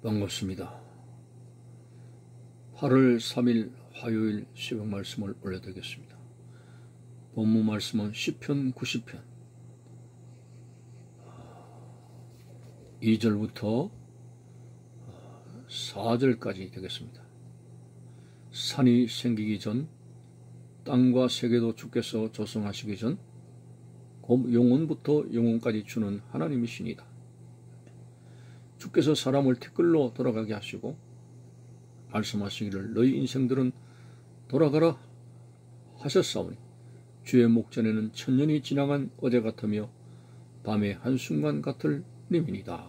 반갑습니다. 8월 3일 화요일 새벽 말씀을 올려드리겠습니다. 본문 말씀은 시편 90편 2절부터 4절까지 되겠습니다. 산이 생기기 전 땅과 세계도 주께서 조성하시기 전 곧 영원부터 영원까지 주는 하나님이시니다. 주께서 사람을 티끌로 돌아가게 하시고 말씀하시기를 너희 인생들은 돌아가라 하셨사오니 주의 목전에는 천년이 지나간 어제 같으며 밤의 한순간 같을 님이니다.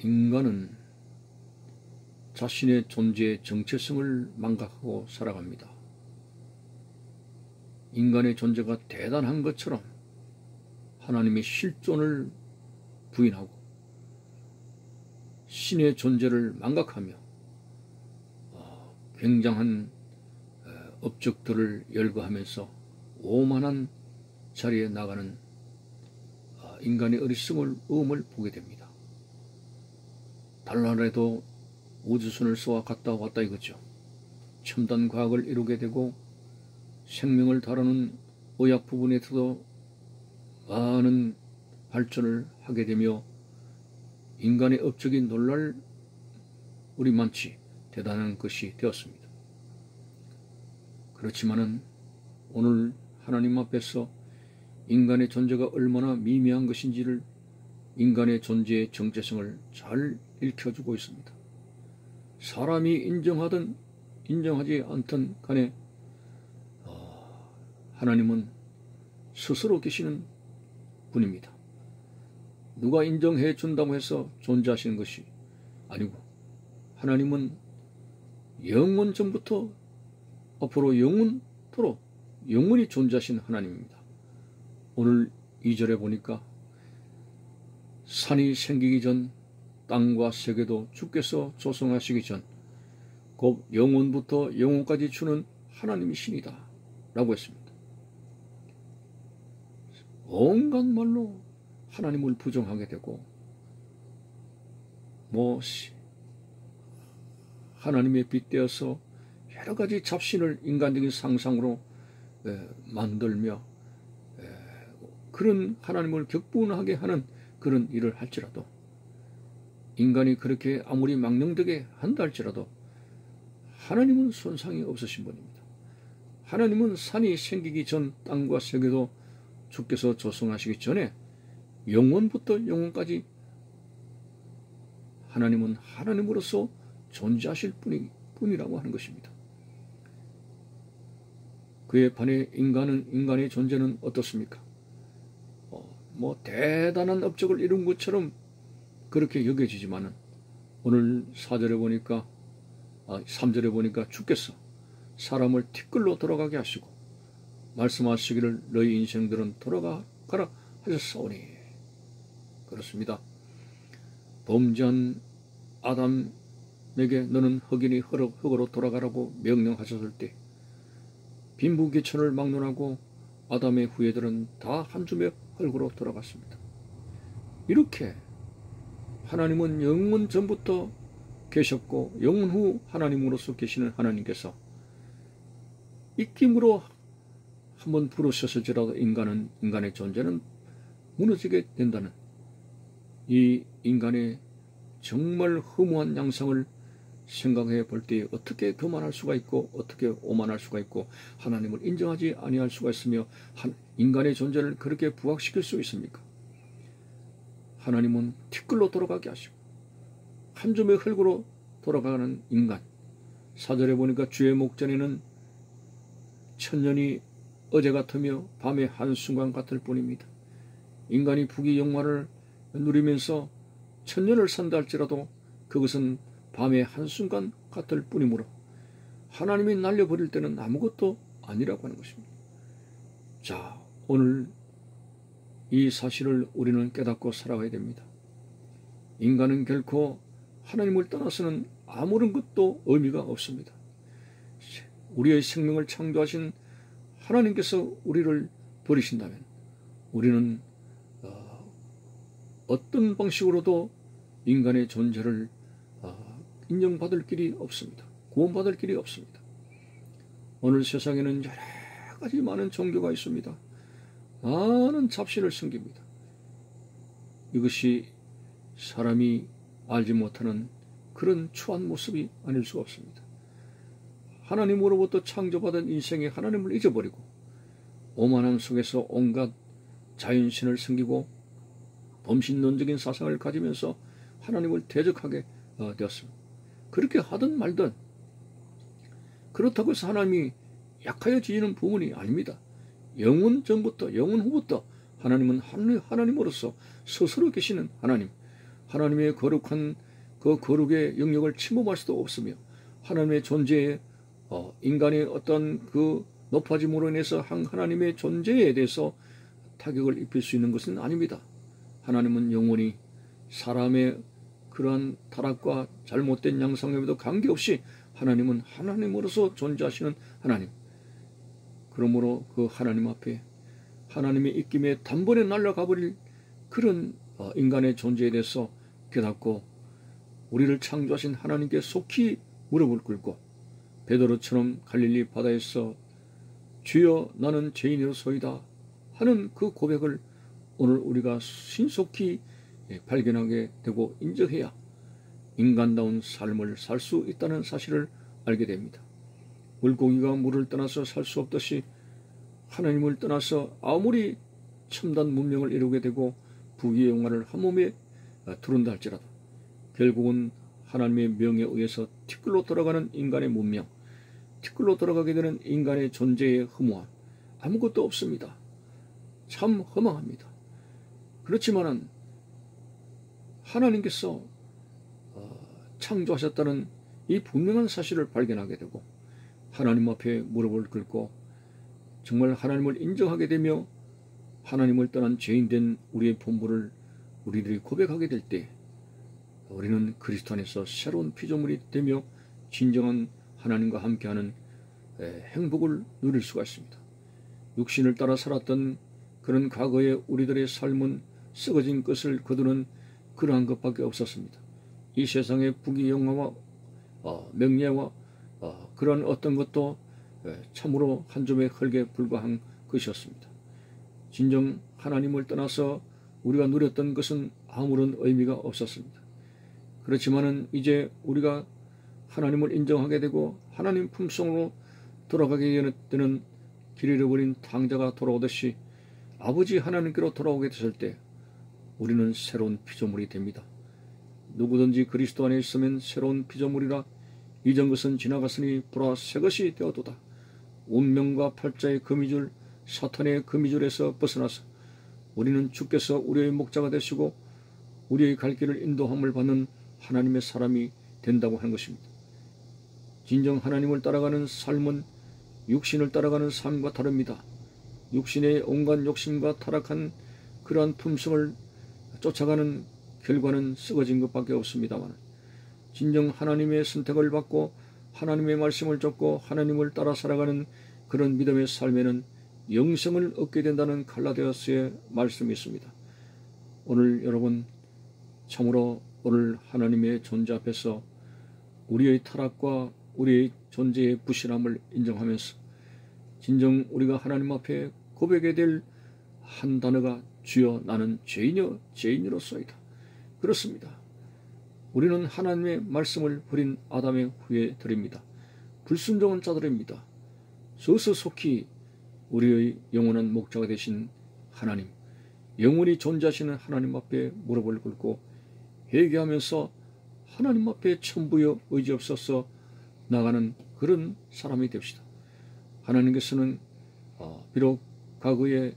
인간은 자신의 존재의 정체성을 망각하고 살아갑니다. 인간의 존재가 대단한 것처럼 하나님의 실존을 부인하고 신의 존재를 망각하며 굉장한 업적들을 열거하면서 오만한 자리에 나가는 인간의 어리석음을 보게 됩니다. 달나라에도 우주선을 쏘아 갔다 왔다 이거죠. 첨단 과학을 이루게 되고 생명을 다루는 의학 부분에서도 많은 발전을 하게 되며 인간의 업적이 놀랄 우리만치 대단한 것이 되었습니다. 그렇지만은 오늘 하나님 앞에서 인간의 존재가 얼마나 미미한 것인지를 인간의 존재의 정체성을 잘 일켜주고 있습니다. 사람이 인정하든 인정하지 않든 간에 하나님은 스스로 계시는 분입니다. 누가 인정해 준다고 해서 존재하시는 것이 아니고 하나님은 영원 전부터 앞으로 영원토록 영원히 존재하신 하나님입니다. 오늘 2절에 보니까 산이 생기기 전 땅과 세계도 주께서 조성하시기 전 곧 영원부터 영원까지 주는 하나님이시니다 라고 했습니다. 온갖 말로 하나님을 부정하게 되고 하나님에 빗대어서 여러 가지 잡신을 인간적인 상상으로 만들며 그런 하나님을 격분하게 하는 그런 일을 할지라도 인간이 그렇게 아무리 망령되게 한다 할지라도 하나님은 손상이 없으신 분입니다. 하나님은 산이 생기기 전 땅과 세계도 주께서 조성하시기 전에 영원부터 영원까지 하나님은 하나님으로서 존재하실 뿐이라고 하는 것입니다. 그에 반해 인간의 존재는 어떻습니까? 대단한 업적을 이룬 것처럼 그렇게 여겨지지만은 오늘 4절에 보니까 3절에 보니까 주께서 사람을 티끌로 돌아가게 하시고 말씀하시기를 너희 인생들은 돌아가라 하셨사오니 그렇습니다. 범죄한 아담에게 너는 흑인이 흙으로 돌아가라고 명령하셨을 때 빈부귀천을 막론하고 아담의 후예들은 다 한 줌의 흙으로 돌아갔습니다. 이렇게 하나님은 영원 전부터 계셨고 영원 후 하나님으로서 계시는 하나님께서 입김으로 한번 부르셨을지라도 인간의 존재는 무너지게 된다는 이 인간의 정말 허무한 양상을 생각해 볼 때 어떻게 교만할 수가 있고 어떻게 오만할 수가 있고 하나님을 인정하지 아니할 수가 있으며 인간의 존재를 그렇게 부각시킬 수 있습니까? 하나님은 티끌로 돌아가게 하시고 한 줌의 흙으로 돌아가는 인간. 4절에 보니까 주의 목전에는 천년이 어제 같으며 밤의 한순간 같을 뿐입니다. 인간이 부귀 영화를 누리면서 천년을 산다 할지라도 그것은 밤의 한순간 같을 뿐이므로 하나님이 날려버릴 때는 아무것도 아니라고 하는 것입니다. 자, 오늘 이 사실을 우리는 깨닫고 살아가야 됩니다. 인간은 결코 하나님을 떠나서는 아무런 것도 의미가 없습니다. 우리의 생명을 창조하신 하나님께서 우리를 버리신다면 우리는 어떤 방식으로도 인간의 존재를 인정받을 길이 없습니다. 구원받을 길이 없습니다. 오늘 세상에는 여러 가지 많은 종교가 있습니다. 많은 잡신을 섬깁니다. 이것이 사람이 알지 못하는 그런 추한 모습이 아닐 수가 없습니다. 하나님으로부터 창조받은 인생에 하나님을 잊어버리고 오만함 속에서 온갖 자연신을 섬기고 범신론적인 사상을 가지면서 하나님을 대적하게 되었습니다. 그렇게 하든 말든 그렇다고 해서 하나님이 약하여지는 부분이 아닙니다. 영원 전부터 영원 후부터 하나님은 하나님으로서 스스로 계시는 하나님, 하나님의 거룩한 그 거룩의 영역을 침범할 수도 없으며 하나님의 존재에 인간의 어떤 그 높아짐으로 인해서 하나님의 존재에 대해서 타격을 입힐 수 있는 것은 아닙니다. 하나님은 영원히 사람의 그러한 타락과 잘못된 양상에도 관계없이 하나님은 하나님으로서 존재하시는 하나님. 그러므로 그 하나님 앞에 하나님의 입김에 단번에 날아가버릴 그런 인간의 존재에 대해서 깨닫고 우리를 창조하신 하나님께 속히 무릎을 꿇고 베드로처럼 갈릴리 바다에서 주여 나는 죄인이로소이다 하는 그 고백을 오늘 우리가 신속히 발견하게 되고 인정해야 인간다운 삶을 살 수 있다는 사실을 알게 됩니다. 물고기가 물을 떠나서 살 수 없듯이 하나님을 떠나서 아무리 첨단 문명을 이루게 되고 부귀의 영화를 한 몸에 두른다 할지라도 결국은 하나님의 명에 의해서 티끌로 돌아가는 인간의 문명, 티끌로 돌아가게 되는 인간의 존재의 허무함, 아무것도 없습니다. 참 허망합니다. 그렇지만은 하나님께서 창조하셨다는 이 분명한 사실을 발견하게 되고 하나님 앞에 무릎을 꿇고 정말 하나님을 인정하게 되며 하나님을 떠난 죄인된 우리의 본부를 우리들이 고백하게 될 때 우리는 그리스도 안에서 새로운 피조물이 되며 진정한 하나님과 함께하는 행복을 누릴 수가 있습니다. 육신을 따라 살았던 그런 과거의 우리들의 삶은 썩어진 것을 거두는 그러한 것밖에 없었습니다. 이 세상의 부귀영화와 명예와 그런 어떤 것도 참으로 한 줌의 흙에 불과한 것이었습니다. 진정 하나님을 떠나서 우리가 누렸던 것은 아무런 의미가 없었습니다. 그렇지만은 이제 우리가 하나님을 인정하게 되고 하나님 품성으로 돌아가게 되는 길 잃어버린 탕자가 돌아오듯이 아버지 하나님께로 돌아오게 됐을 때 우리는 새로운 피조물이 됩니다. 누구든지 그리스도 안에 있으면 새로운 피조물이라 이전 것은 지나갔으니 보라 새 것이 되어도다. 운명과 팔자의 거미줄 사탄의 거미줄에서 벗어나서 우리는 주께서 우리의 목자가 되시고 우리의 갈 길을 인도함을 받는 하나님의 사람이 된다고 하는 것입니다. 진정 하나님을 따라가는 삶은 육신을 따라가는 삶과 다릅니다. 육신의 온갖 욕심과 타락한 그러한 품성을 쫓아가는 결과는 썩어진 것밖에 없습니다만 진정 하나님의 선택을 받고 하나님의 말씀을 쫓고 하나님을 따라 살아가는 그런 믿음의 삶에는 영생을 얻게 된다는 갈라디아서의 말씀이 있습니다. 오늘 여러분 참으로 오늘 하나님의 존재 앞에서 우리의 타락과 우리의 존재의 부실함을 인정하면서 진정 우리가 하나님 앞에 고백해야 될 한 단어가 주여 나는 죄인이로소이다. 그렇습니다. 우리는 하나님의 말씀을 버린 아담의 후에 드립니다. 불순종한 자들입니다. 속히 우리의 영원한 목자가 되신 하나님, 영원히 존재하시는 하나님 앞에 무릎을 꿇고 회개하면서 하나님 앞에 천부여 의지 없어서 나가는 그런 사람이 됩시다. 하나님께서는 비록 과거에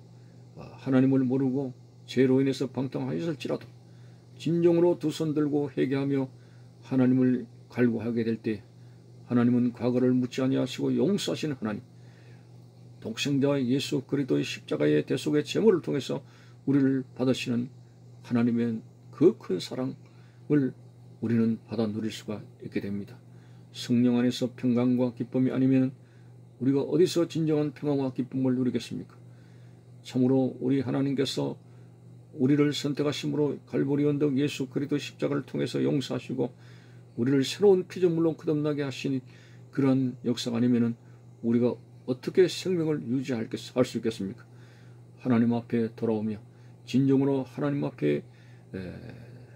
하나님을 모르고 죄로 인해서 방탕하였을지라도 진정으로 두 손 들고 회개하며 하나님을 갈구하게 될 때 하나님은 과거를 묻지 아니하시고 용서하시는 하나님, 독생자 예수 그리스도의 십자가의 대속의 제물을 통해서 우리를 받으시는 하나님의 그 큰 사랑을 우리는 받아 누릴 수가 있게 됩니다. 성령 안에서 평강과 기쁨이 아니면 우리가 어디서 진정한 평화와 기쁨을 누리겠습니까? 참으로 우리 하나님께서 우리를 선택하심으로 갈보리 언덕 예수 그리스도 십자가를 통해서 용서하시고 우리를 새로운 피조물로 거듭나게 하신 그러한 역사가 아니면은 우리가 어떻게 생명을 유지할 수 있겠습니까? 하나님 앞에 돌아오며 진정으로 하나님 앞에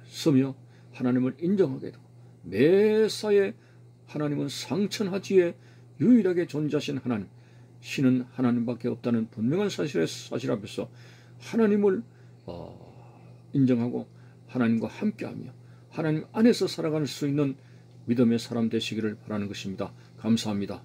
서며 하나님을 인정하게 되고 매사에 하나님은 상천하지에 유일하게 존재하신 하나님, 신은 하나님밖에 없다는 분명한 사실 앞에서 하나님을 인정하고 하나님과 함께하며 하나님 안에서 살아갈 수 있는 믿음의 사람 되시기를 바라는 것입니다. 감사합니다.